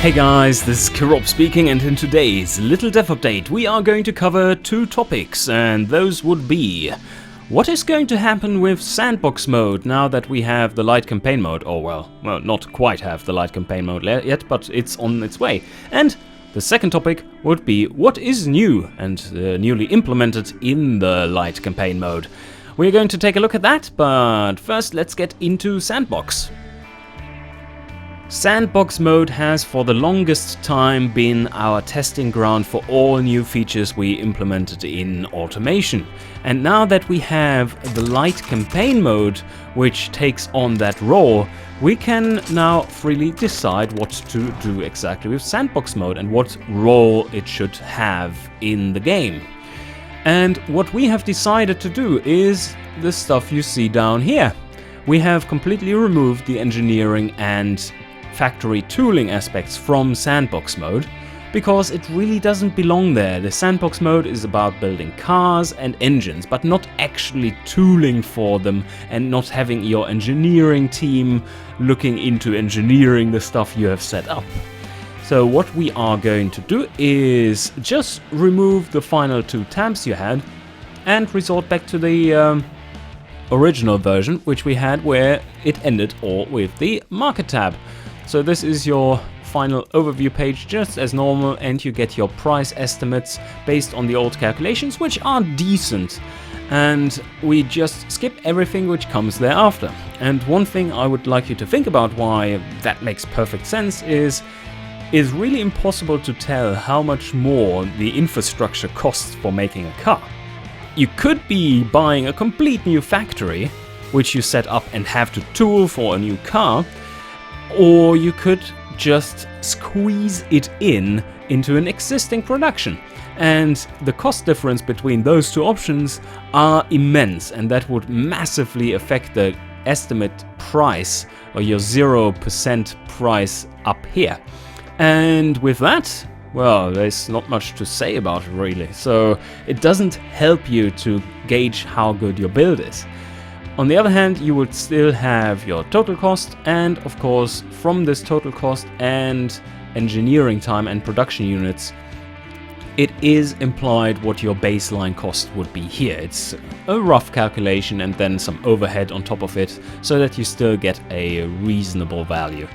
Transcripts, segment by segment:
Hey guys, this is Killrob speaking, and in today's Little Dev Update we are going to cover two topics, and those would be what is going to happen with Sandbox Mode now that we have the Lite Campaign mode, or well, not quite have the Lite Campaign mode yet, but it's on its way. And the second topic would be what is new and newly implemented in the Lite Campaign mode. We're going to take a look at that, but first let's get into Sandbox. Sandbox Mode has for the longest time been our testing ground for all new features we implemented in automation. And now that we have the Lite Campaign mode, which takes on that role, we can now freely decide what to do exactly with Sandbox Mode and what role it should have in the game. And what we have decided to do is the stuff you see down here. We have completely removed the engineering and factory tooling aspects from Sandbox Mode because it really doesn't belong there. The Sandbox Mode is about building cars and engines, but not actually tooling for them and not having your engineering team looking into engineering the stuff you have set up. So what we are going to do is just remove the final two tabs you had and resort back to the original version, which we had where it ended all with the market tab. So this is your final overview page just as normal, and you get your price estimates based on the old calculations, which are decent. And we just skip everything which comes thereafter. And one thing I would like you to think about why that makes perfect sense is it's really impossible to tell how much more the infrastructure costs for making a car. You could be buying a complete new factory, which you set up and have to tool for a new car, or you could just squeeze it into an existing production. And the cost difference between those two options are immense, and that would massively affect the estimate price, or your 0% price up here. And with that, well, there's not much to say about it really. So it doesn't help you to gauge how good your build is. On the other hand, you would still have your total cost, and of course from this total cost and engineering time and production units, it is implied what your baseline cost would be here. It's a rough calculation and then some overhead on top of it, so that you still get a reasonable value.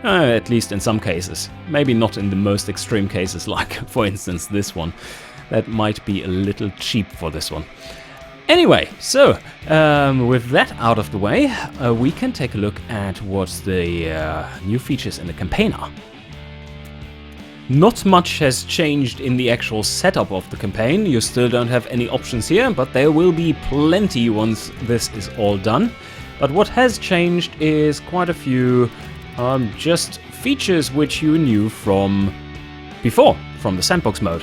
At least in some cases. Maybe not in the most extreme cases, like for instance this one. That might be a little cheap for this one. Anyway, so with that out of the way, we can take a look at what the new features in the campaign are. Not much has changed in the actual setup of the campaign. You still don't have any options here, but there will be plenty once this is all done. But what has changed is quite a few just features which you knew from before, from the Sandbox mode.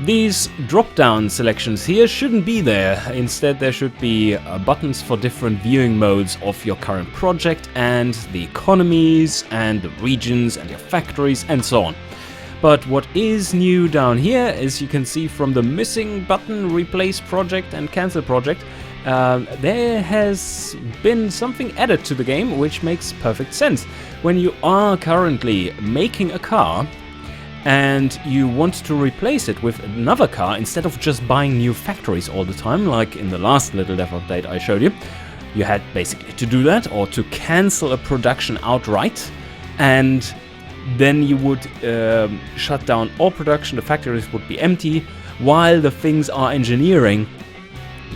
These drop-down selections here shouldn't be there. Instead, there should be buttons for different viewing modes of your current project and the economies and the regions and your factories and so on. But what is new down here, as you can see from the missing button, replace project and cancel project, there has been something added to the game which makes perfect sense. When you are currently making a car and you want to replace it with another car, instead of just buying new factories all the time, like in the last Little Dev Update I showed you, you had basically to do that, or to cancel a production outright, and then you would shut down all production, the factories would be empty, while the things are engineering,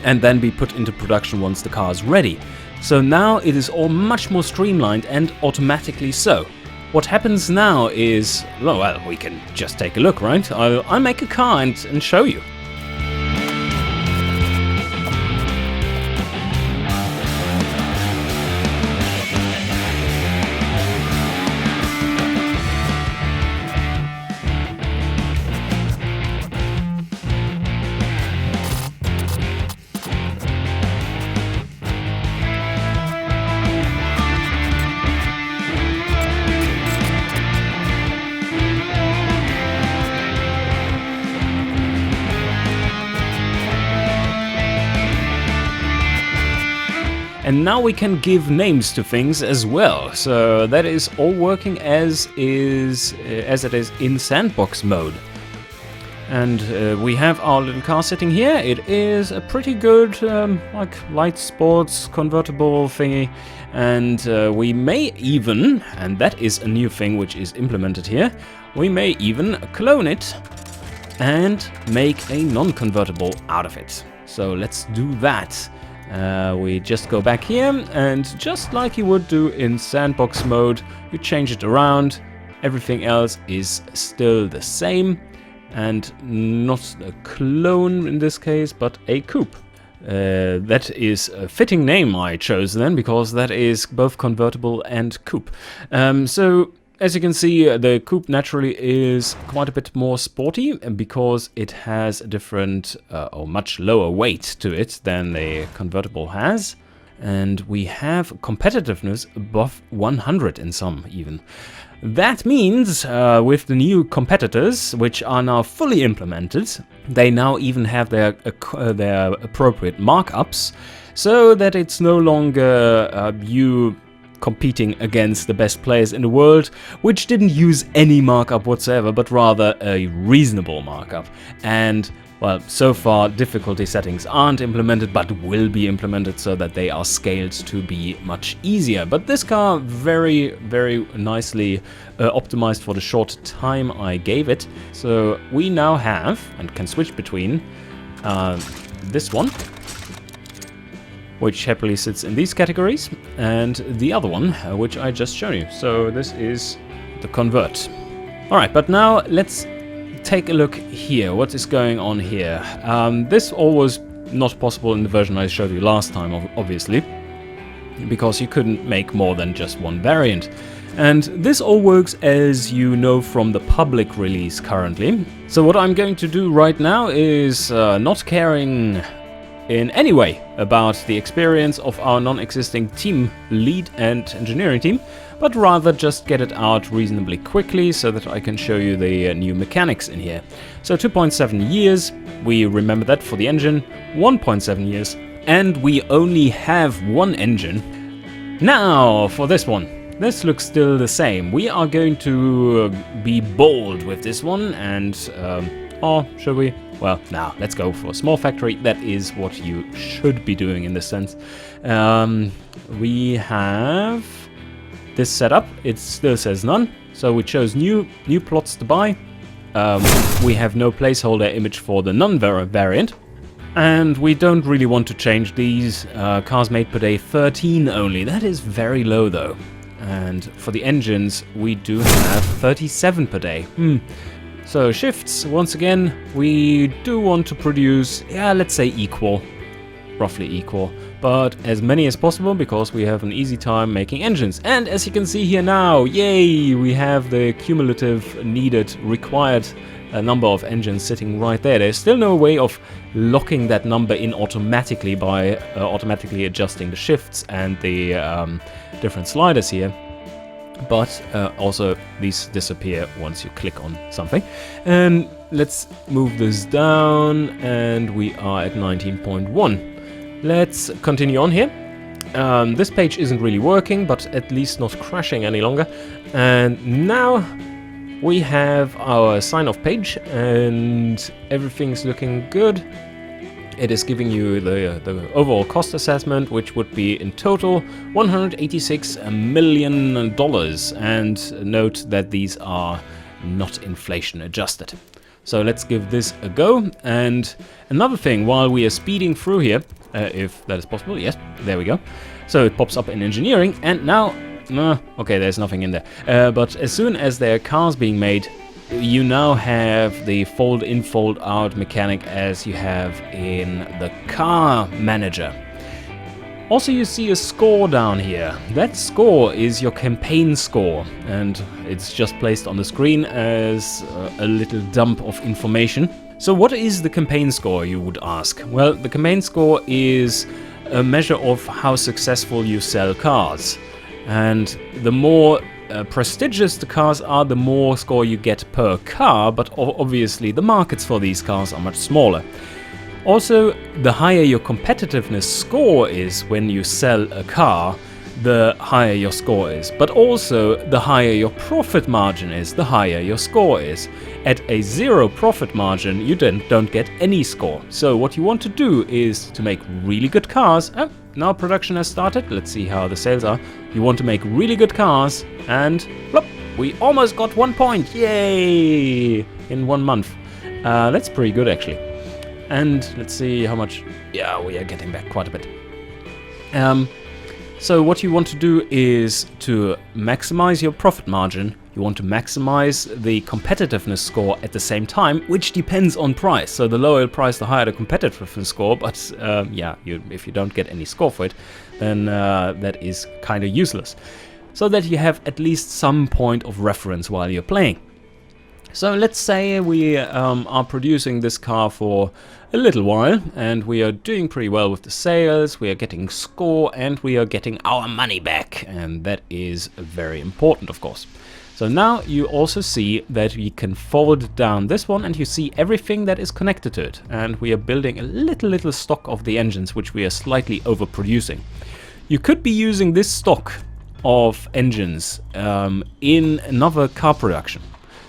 and then be put into production once the car is ready. So now it is all much more streamlined and automatically so. What happens now is, well, we can just take a look, right? I'll make a car and show you. And now we can give names to things as well. So that is all working as it is in Sandbox Mode. And we have our little car sitting here. It is a pretty good, like, light sports convertible thingy. And we may even, and that is a new thing which is implemented here, we may even clone it and make a non-convertible out of it. So let's do that. We just go back here, and just like you would do in Sandbox Mode, you change it around. Everything else is still the same. And not a clone in this case, but a coupe. That is a fitting name I chose then, because that is both convertible and coupe. So as you can see, the coupe naturally is quite a bit more sporty, because it has a different or much lower weight to it than the convertible has. And we have competitiveness above 100 in some even. That means with the new competitors, which are now fully implemented, they now even have their appropriate markups, so that it's no longer you competing against the best players in the world, which didn't use any markup whatsoever, but rather a reasonable markup. And well, so far difficulty settings aren't implemented, but will be implemented so that they are scaled to be much easier. But this car very, very nicely optimized for the short time I gave it. So we now have, and can switch between, this one, which happily sits in these categories, and the other one, which I just showed you. So this is the convert. Alright, but now let's take a look here. What is going on here? This all was not possible in the version I showed you last time, obviously, because you couldn't make more than just one variant. And this all works, as you know, from the public release currently. So what I'm going to do right now is not caring in any way about the experience of our non-existing team lead and engineering team, but rather just get it out reasonably quickly so that I can show you the new mechanics in here. So 2.7 years, we remember that for the engine, 1.7 years, and we only have one engine. Now for this one. This looks still the same. We are going to be bold with this one, and or should we? Well, now let's go for a small factory. That is what you should be doing in this sense. We have this setup. It still says none, so we chose new plots to buy. We have no placeholder image for the none variant, and we don't really want to change these. Cars made per day 13 only. That is very low though. And for the engines, we do have 37 per day. So shifts, once again, we do want to produce, yeah, let's say equal, roughly equal, but as many as possible, because we have an easy time making engines. And as you can see here now, yay, we have the cumulative needed required number of engines sitting right there. There's still no way of locking that number in automatically by automatically adjusting the shifts and the different sliders here. But also these disappear once you click on something. And let's move this down, and we are at 19.1. Let's continue on here. This page isn't really working, but at least not crashing any longer. And now we have our sign-off page, and everything's looking good. It is giving you the overall cost assessment, which would be in total $186 million. And note that these are not inflation adjusted. So let's give this a go. And another thing, while we are speeding through here, if that is possible, yes, there we go. So it pops up in engineering, and now, okay, there's nothing in there. But as soon as there are cars being made, you now have the fold-in, fold-out mechanic as you have in the car manager. Also, you see a score down here. That score is your campaign score, and it's just placed on the screen as a little dump of information. So what is the campaign score, you would ask? Well, the campaign score is a measure of how successful you sell cars. And the more prestigious the cars are, the more score you get per car, but obviously the markets for these cars are much smaller. Also, the higher your competitiveness score is when you sell a car, the higher your score is. But also, the higher your profit margin is, the higher your score is. At a 0 profit margin, you don't get any score. So what you want to do is to make really good cars. Oh, now production has started. Let's see how the sales are. You want to make really good cars, and plop, we almost got 1 point. Yay! In 1 month. That's pretty good, actually. And let's see how much. Yeah, we are getting back quite a bit. So what you want to do is to maximize your profit margin. You want to maximize the competitiveness score at the same time, which depends on price. So the lower the price, the higher the competitiveness score. But yeah, if you don't get any score for it, then that is kind of useless. So that you have at least some point of reference while you're playing. So let's say we are producing this car for a little while, and we are doing pretty well with the sales, we are getting score, and we are getting our money back, and that is very important, of course. So now you also see that we can fold down this one, and you see everything that is connected to it, and we are building a little stock of the engines, which we are slightly overproducing. You could be using this stock of engines in another car production.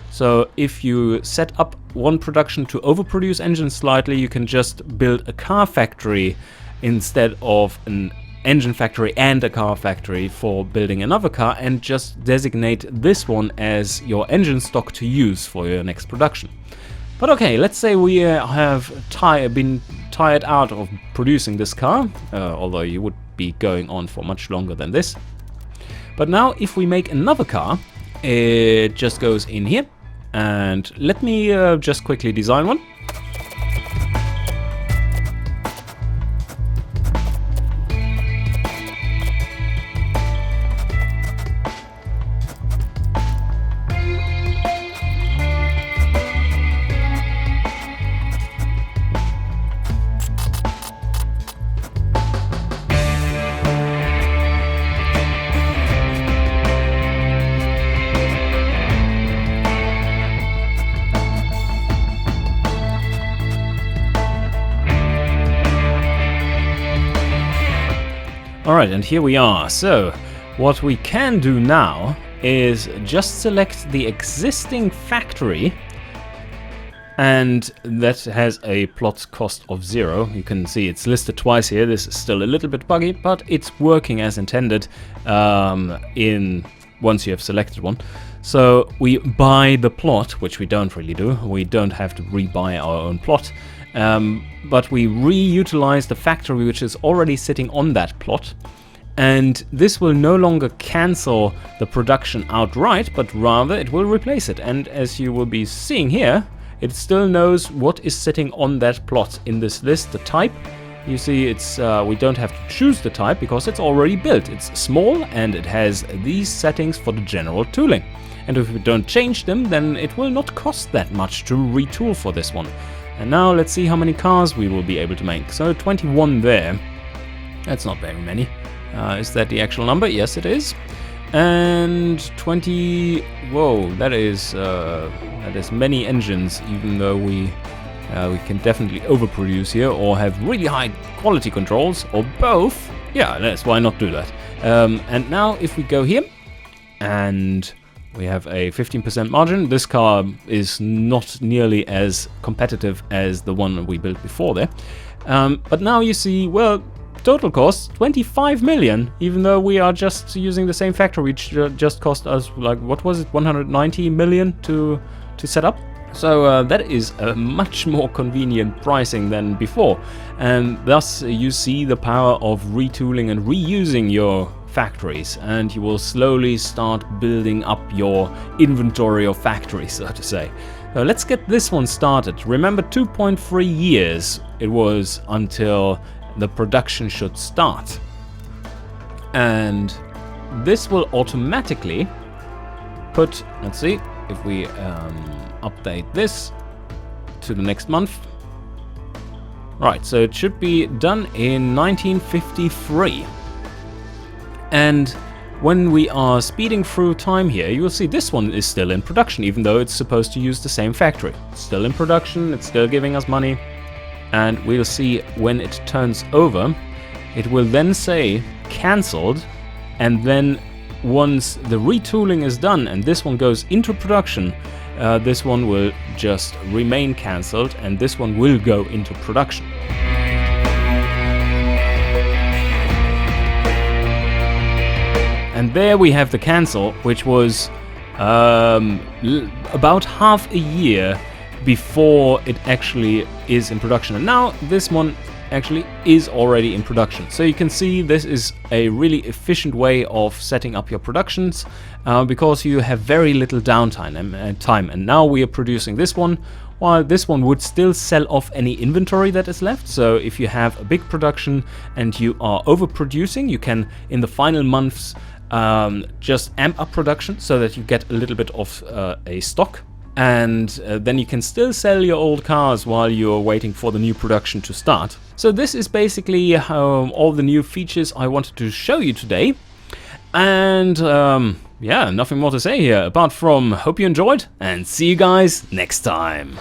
So if you set up one production to overproduce engines slightly, you can just build a car factory instead of an engine factory and a car factory for building another car, and just designate this one as your engine stock to use for your next production. But okay, let's say we have been tired out of producing this car, although you would be going on for much longer than this. But now if we make another car, it just goes in here. And let me just quickly design one. Alright, and here we are. So, what we can do now is just select the existing factory, and that has a plot cost of 0. You can see it's listed twice here. This is still a little bit buggy, but it's working as intended once you have selected one. So we buy the plot, which we don't really do. We don't have to rebuy our own plot. But we reutilize the factory which is already sitting on that plot, and this will no longer cancel the production outright, but rather it will replace it. And as you will be seeing here, it still knows what is sitting on that plot in this list. The type, you see, it's we don't have to choose the type because it's already built. It's small and it has these settings for the general tooling, and if we don't change them, then it will not cost that much to retool for this one. And now let's see how many cars we will be able to make. So 21 there. That's not very many. Is that the actual number? Yes, it is. And 20. Whoa, that is many engines. Even though we can definitely overproduce here, or have really high quality controls, or both. Yeah, let's why not do that. And now if we go here, and we have a 15% margin. This car is not nearly as competitive as the one we built before there. But now you see, well, total cost 25 million, even though we are just using the same factory, which just cost us, like, what was it, 190 million to set up. So that is a much more convenient pricing than before. And thus you see the power of retooling and reusing your factories, and you will slowly start building up your inventory of factories, so to say. So let's get this one started. Remember, 2.3 years it was until the production should start. And this will automatically put, let's see, if we update this to the next month. Right, so it should be done in 1953. And when we are speeding through time here, you will see this one is still in production, even though it's supposed to use the same factory. It's still in production, it's still giving us money. and we'll see when it turns over, it will then say cancelled, and then once the retooling is done and this one goes into production, this one will just remain cancelled and this one will go into production. And there we have the cancel, which was about half a year before it actually is in production. And now this one actually is already in production. So you can see this is a really efficient way of setting up your productions because you have very little downtime and time. And now we are producing this one, while this one would still sell off any inventory that is left. So if you have a big production and you are overproducing, you can in the final months just amp up production so that you get a little bit of a stock. And then you can still sell your old cars while you're waiting for the new production to start. So this is basically all the new features I wanted to show you today. And yeah, nothing more to say here apart from hope you enjoyed and see you guys next time.